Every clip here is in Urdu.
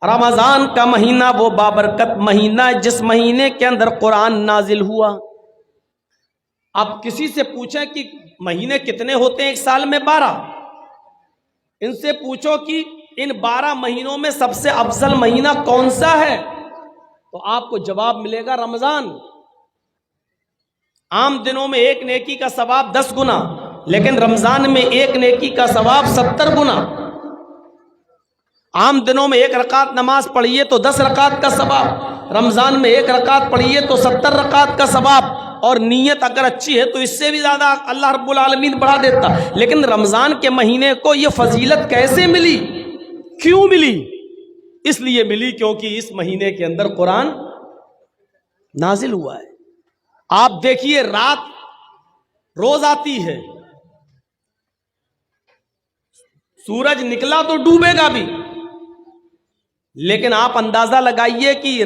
رمضان کا مہینہ وہ بابرکت مہینہ ہے جس مہینے کے اندر قرآن نازل ہوا۔ اب کسی سے پوچھیں کہ مہینے کتنے ہوتے ہیں ایک سال میں؟ 12۔ ان سے پوچھو کہ ان 12 مہینوں میں سب سے افضل مہینہ کون سا ہے، تو آپ کو جواب ملے گا رمضان۔ عام دنوں میں ایک نیکی کا ثواب 10 گنا، لیکن رمضان میں ایک نیکی کا ثواب 70 گنا۔ عام دنوں میں ایک رکعت نماز پڑھیے تو 10 رکعت کا ثواب، رمضان میں ایک رکعت پڑھیے تو 70 رکعت کا ثواب، اور نیت اگر اچھی ہے تو اس سے بھی زیادہ اللہ رب العالمین بڑھا دیتا۔ لیکن رمضان کے مہینے کو یہ فضیلت کیسے ملی، کیوں ملی؟ اس لیے ملی کیونکہ اس مہینے کے اندر قرآن نازل ہوا ہے۔ آپ دیکھیے رات روز آتی ہے، سورج نکلا تو ڈوبے گا بھی، لیکن آپ اندازہ لگائیے کہ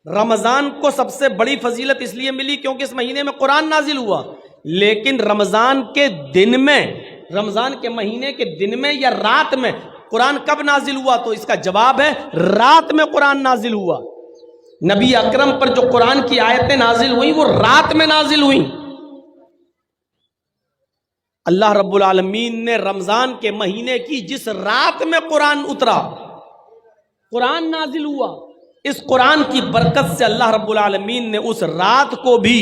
رمضان کو سب سے بڑی فضیلت اس لیے ملی کیونکہ اس مہینے میں قرآن نازل ہوا، لیکن رمضان کے دن میں، رمضان کے مہینے کے دن میں یا رات میں قرآن کب نازل ہوا؟ تو اس کا جواب ہے رات میں قرآن نازل ہوا۔ نبی اکرم پر جو قرآن کی آیتیں نازل ہوئیں وہ رات میں نازل ہوئیں۔ اللہ رب العالمین نے رمضان کے مہینے کی جس رات میں قرآن اترا، قرآن نازل ہوا، اس قرآن کی برکت سے اللہ رب العالمین نے اس رات کو بھی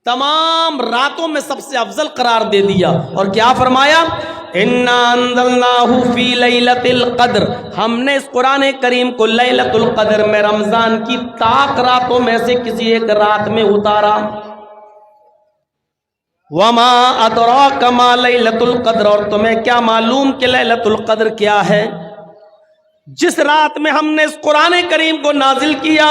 تمام راتوں میں سب سے افضل قرار دے دیا، اور کیا فرمایا؟ اِنَّا أَنزَلْنَاهُ فِي لَيْلَةِ الْقَدْرِ، ہم نے اس قرآن کریم کو لیلۃ القدر میں، رمضان کی طاق راتوں میں سے کسی ایک رات میں اتارا۔ وَمَا أَدْرَاكَ مَا لَيْلَةُ الْقَدْرِ، اور تمہیں کیا معلوم کہ لیلۃ القدر کیا ہے؟ جس رات میں ہم نے اس قرآن کریم کو نازل کیا،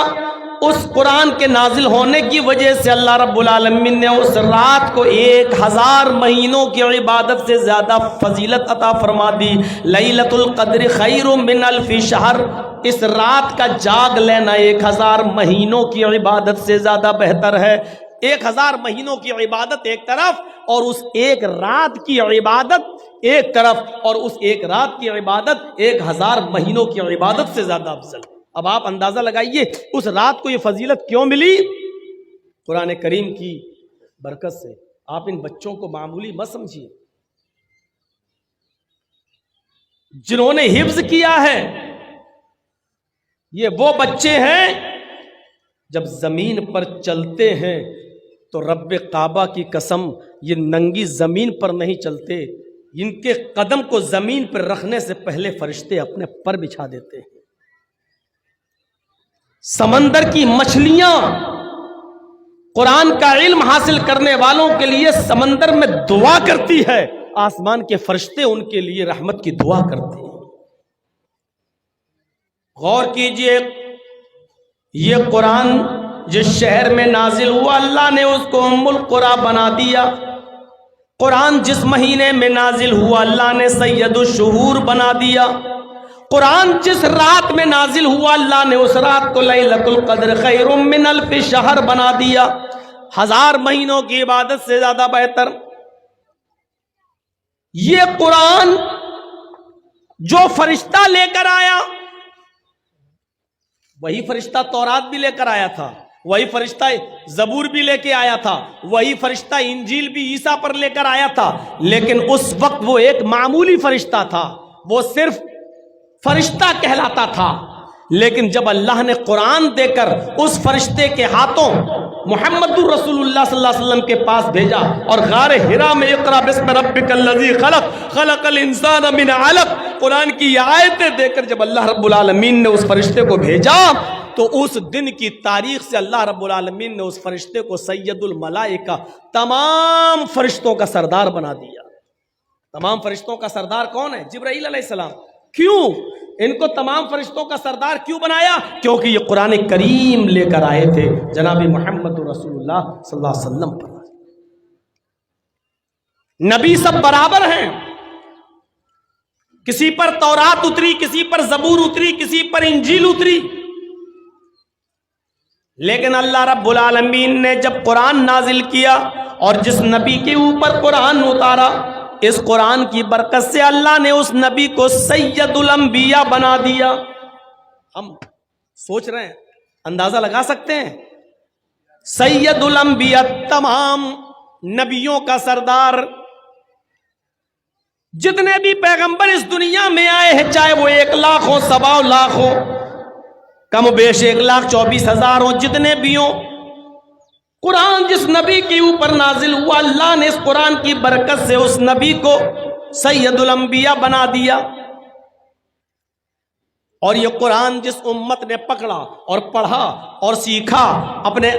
اس قرآن کے نازل ہونے کی وجہ سے اللہ رب العالمین نے اس رات کو 1000 مہینوں کی عبادت سے زیادہ فضیلت عطا فرما دی۔ لیلۃ القدر خیر من الف شہر، اس رات کا جاگ لینا 1000 مہینوں کی عبادت سے زیادہ بہتر ہے۔ 1000 مہینوں کی عبادت ایک طرف، اور اس ایک رات کی عبادت ایک طرف، اور اس ایک رات کی عبادت 1000 مہینوں کی عبادت سے زیادہ افضل۔ اب آپ اندازہ لگائیے اس رات کو یہ فضیلت کیوں ملی؟ قرآن کریم کی برکت سے۔ آپ ان بچوں کو معمولی مت سمجھیے، جنہوں نے حفظ کیا ہے یہ وہ بچے ہیں جب زمین پر چلتے ہیں تو رب کعبہ کی قسم یہ ننگی زمین پر نہیں چلتے، ان کے قدم کو زمین پر رکھنے سے پہلے فرشتے اپنے پر بچھا دیتے ہیں۔ سمندر کی مچھلیاں قرآن کا علم حاصل کرنے والوں کے لیے سمندر میں دعا کرتی ہے، آسمان کے فرشتے ان کے لیے رحمت کی دعا کرتے ہیں۔ غور کیجئے، یہ قرآن جس شہر میں نازل ہوا اللہ نے اس کو ام القری بنا دیا۔ قرآن جس مہینے میں نازل ہوا اللہ نے سید الشہور بنا دیا۔ قرآن جس رات میں نازل ہوا اللہ نے اس رات کو لیلۃ القدر خیر من الف شہر بنا دیا، 1000 مہینوں کی عبادت سے زیادہ بہتر۔ یہ قرآن جو فرشتہ لے کر آیا، وہی فرشتہ تورات بھی لے کر آیا تھا، وہی فرشتہ زبور بھی لے کے آیا تھا، وہی فرشتہ انجیل بھی عیسیٰ پر لے کر آیا تھا، لیکن اس وقت وہ ایک معمولی فرشتہ تھا، وہ صرف فرشتہ کہلاتا تھا۔ لیکن جب اللہ نے قرآن دے کر اس فرشتے کے ہاتھوں محمد الرسول اللہ صلی اللہ علیہ وسلم کے پاس بھیجا، اور غار حرا میں اقرا بسم ربک الذی خلق خلق الانسان من علق، قرآن کی یہ آیتیں دے کر جب اللہ رب العالمین نے اس فرشتے کو بھیجا تو اس دن کی تاریخ سے اللہ رب العالمین نے اس فرشتے کو سید الملائکہ، تمام فرشتوں کا سردار بنا دیا۔ تمام فرشتوں کا سردار کون ہے؟ جبرائیل علیہ السلام۔ کیوں ان کو تمام فرشتوں کا سردار کیوں بنایا؟ کیونکہ یہ قرآن کریم لے کر آئے تھے جناب محمد رسول اللہ صلی اللہ علیہ وسلم پر۔ نبی سب برابر ہیں، کسی پر تورات اتری، کسی پر زبور اتری، کسی پر انجیل اتری، لیکن اللہ رب العالمین نے جب قرآن نازل کیا اور جس نبی کے اوپر قرآن اتارا، اس قرآن کی برکت سے اللہ نے اس نبی کو سید الانبیاء بنا دیا۔ ہم سوچ رہے ہیں, اندازہ لگا سکتے ہیں. سید الانبیاء, تمام نبیوں کا سردار, جتنے بھی پیغمبر اس دنیا میں آئے ہیں, چاہے وہ 1 لاکھ ہو, 1.25 لاکھ ہو, کم و بیش 1,24,000 ہو, جتنے بھی ہوں, قرآن جس نبی کے اوپر نازل ہوا, اللہ نے اس قرآن کی برکت سے اس نبی کو سید الانبیاء بنا دیا. اور یہ قرآن جس امت نے پکڑا اور پڑھا اور سیکھا, اپنے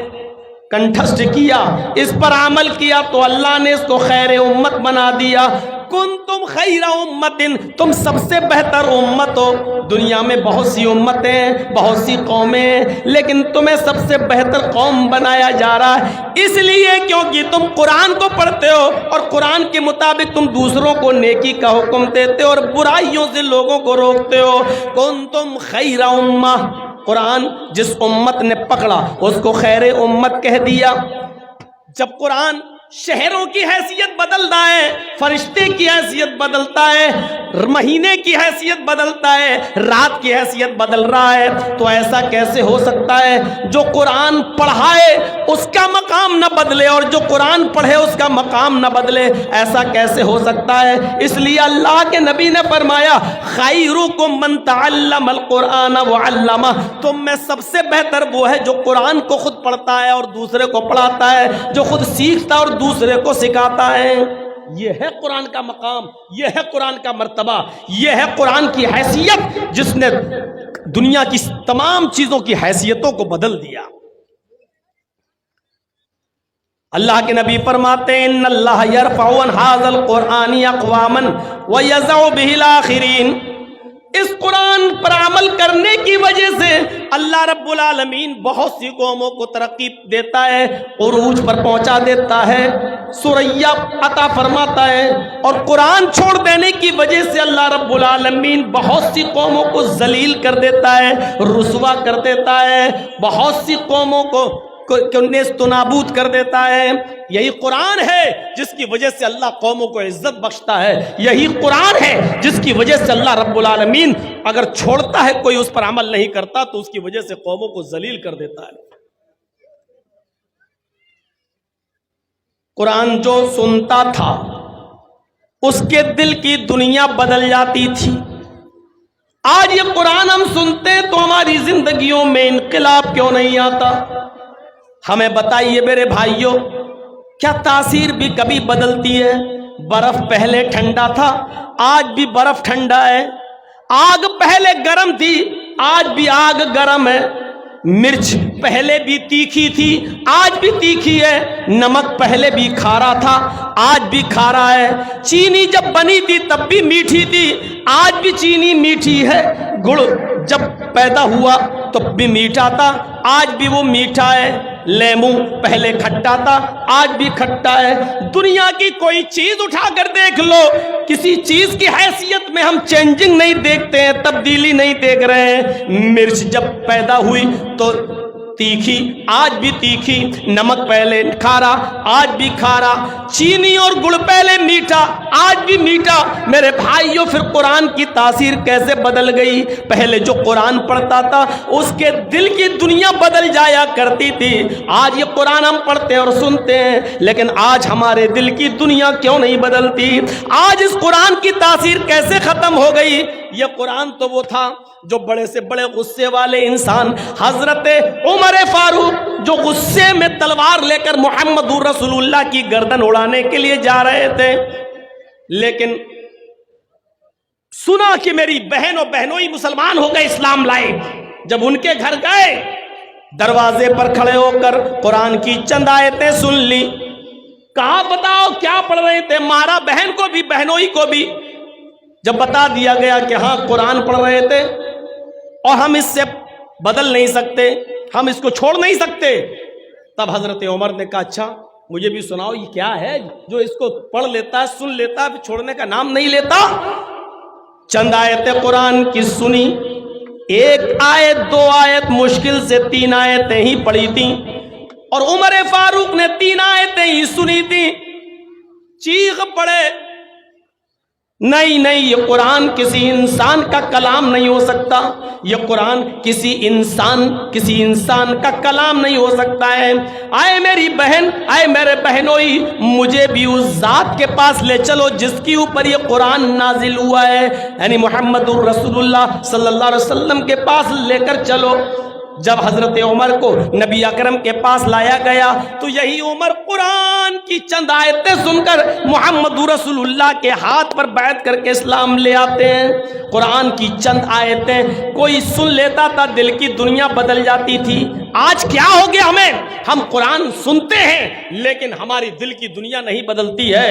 کنٹھسٹ کیا, اس پر عمل کیا, تو اللہ نے اس کو خیر امت بنا دیا. کنتم خیر امت, تم سب سے بہتر امت ہو. دنیا میں بہت سی امتیں, بہت سی قومیں, لیکن تمہیں سب سے بہتر قوم بنایا جا رہا ہے, اس لیے کیونکہ تم قرآن کو پڑھتے ہو اور قرآن کے مطابق تم دوسروں کو نیکی کا حکم دیتے ہو اور برائیوں سے لوگوں کو روکتے ہو. کنتم خیر امہ, قرآن جس امت نے پکڑا اس کو خیر امت کہہ دیا. جب قرآن شہروں کی حیثیت بدلتا ہے, فرشتے کی حیثیت بدلتا ہے, مہینے کی حیثیت بدلتا ہے, رات کی حیثیت بدل رہا ہے, تو ایسا کیسے ہو سکتا ہے جو قرآن پڑھائے اس کا مقام نہ بدلے اور جو قرآن پڑھے اس کا مقام نہ بدلے؟ ایسا کیسے ہو سکتا ہے؟ اس لیے اللہ کے نبی نے فرمایا خیرکم من تعلم القرآن وعلمہ, تم میں سب سے بہتر وہ ہے جو قرآن کو خود پڑھتا ہے اور دوسرے کو پڑھاتا ہے, جو خود سیکھتا اور دوسرے کو سکھاتا ہے. یہ ہے قرآن کا مقام, یہ ہے قرآن کا مرتبہ, یہ ہے قرآن کی حیثیت جس نے دنیا کی تمام چیزوں کی حیثیتوں کو بدل دیا. اللہ کے نبی فرماتے ہیں ان اللہ یرفع عن ھذا القرآن اقواما ویضع بہ الاخرین. اس قرآن پر عمل کرنے کی وجہ سے اللہ رب العالمین بہت سی قوموں کو ترقی دیتا ہے, عروج پر پہنچا دیتا ہے, ثریا عطا فرماتا ہے, اور قرآن چھوڑ دینے کی وجہ سے اللہ رب العالمین بہت سی قوموں کو ذلیل کر دیتا ہے, رسوا کر دیتا ہے, بہت سی قوموں کو نیست و نابود کر دیتا ہے. یہی قرآن ہے جس کی وجہ سے اللہ قوموں کو عزت بخشتا ہے, یہی قرآن ہے جس کی وجہ سے اللہ رب العالمین اگر چھوڑتا ہے کوئی اس پر عمل نہیں کرتا تو اس کی وجہ سے قوموں کو ذلیل کر دیتا ہے. قرآن جو سنتا تھا اس کے دل کی دنیا بدل جاتی تھی. آج یہ قرآن ہم سنتے ہیں تو ہماری زندگیوں میں انقلاب کیوں نہیں آتا؟ ہمیں بتائیے میرے بھائیوں, کیا تاثیر بھی کبھی بدلتی ہے؟ برف پہلے ٹھنڈا تھا, آج بھی برف ٹھنڈا ہے. آگ پہلے گرم تھی, آج بھی آگ گرم ہے. مرچ پہلے بھی تیکھی تھی, آج بھی تیکھی ہے. نمک پہلے بھی کھارا تھا, آج بھی کھارا ہے. چینی جب بنی تھی تب بھی میٹھی تھی, آج بھی چینی میٹھی ہے. گڑ جب پیدا ہوا تب بھی میٹھا تھا, آج بھی وہ میٹھا ہے. لیمو پہلے کھٹا تھا, آج بھی کھٹا ہے. دنیا کی کوئی چیز اٹھا کر دیکھ لو, کسی چیز کی حیثیت میں ہم چینجنگ نہیں دیکھتے ہیں, تبدیلی نہیں دیکھ رہے ہیں. مرچ جب پیدا ہوئی تو تیکھی, آج بھی تیکھی. نمک پہلے کھارا, آج بھی کھارا. چینی اور گڑ پہلے میٹھا, آج بھی میٹھا. میرے بھائیوں پھر قرآن کی تاثیر کیسے بدل گئی؟ پہلے جو قرآن پڑھتا تھا اس کے دل کی دنیا بدل جایا کرتی تھی. آج یہ قرآن ہم پڑھتے اور سنتے ہیں, لیکن آج ہمارے دل کی دنیا کیوں نہیں بدلتی؟ آج اس قرآن کی تاثیر کیسے ختم ہو گئی؟ یہ قرآن تو وہ تھا جو بڑے سے بڑے غصے والے انسان حضرت عمر فاروق جو غصے میں تلوار لے کر محمد رسول اللہ کی گردن اڑانے کے لیے جا رہے تھے, لیکن سنا کہ میری بہن و بہنوئی مسلمان ہو گئے, اسلام لائے. جب ان کے گھر گئے, دروازے پر کھڑے ہو کر قرآن کی چند آیتیں سن لی. کہا بتاؤ کیا پڑھ رہے تھے؟ مارا بہن کو بھی بہنوئی کو بھی. جب بتا دیا گیا کہ ہاں قرآن پڑھ رہے تھے اور ہم اس سے بدل نہیں سکتے, ہم اس کو چھوڑ نہیں سکتے, تب حضرت عمر نے کہا اچھا مجھے بھی سناؤ یہ کیا ہے جو اس کو پڑھ لیتا ہے, سن لیتا ہے, چھوڑنے کا نام نہیں لیتا. چند آیتیں قرآن کی سنی, ایک آیت دو آیت مشکل سے 3 آیتیں ہی پڑھی تھیں, اور عمر فاروق نے 3 آیتیں ہی سنی تھی. چیخ پڑے, نہیں نہیں، یہ قرآن کسی انسان کا کلام نہیں ہو سکتا، یہ قرآن کسی انسان کا کلام نہیں ہو سکتا ہے۔ آئے میری بہن، آئے میرے بہنوئی، مجھے بھی اس ذات کے پاس لے چلو جس کے اوپر یہ قرآن نازل ہوا ہے، یعنی محمد الرسول اللہ صلی اللہ علیہ وسلم کے پاس لے کر چلو۔ جب حضرت عمر کو نبی اکرم کے پاس لایا گیا تو یہی عمر قرآن کی چند آیتیں سن کر محمد رسول اللہ کے ہاتھ پر بیعت کر کے اسلام لے آتے ہیں۔ قرآن کی چند آیتیں کوئی سن لیتا تھا، دل کی دنیا بدل جاتی تھی۔ آج کیا ہو گیا ہمیں؟ ہم قرآن سنتے ہیں لیکن ہماری دل کی دنیا نہیں بدلتی ہے۔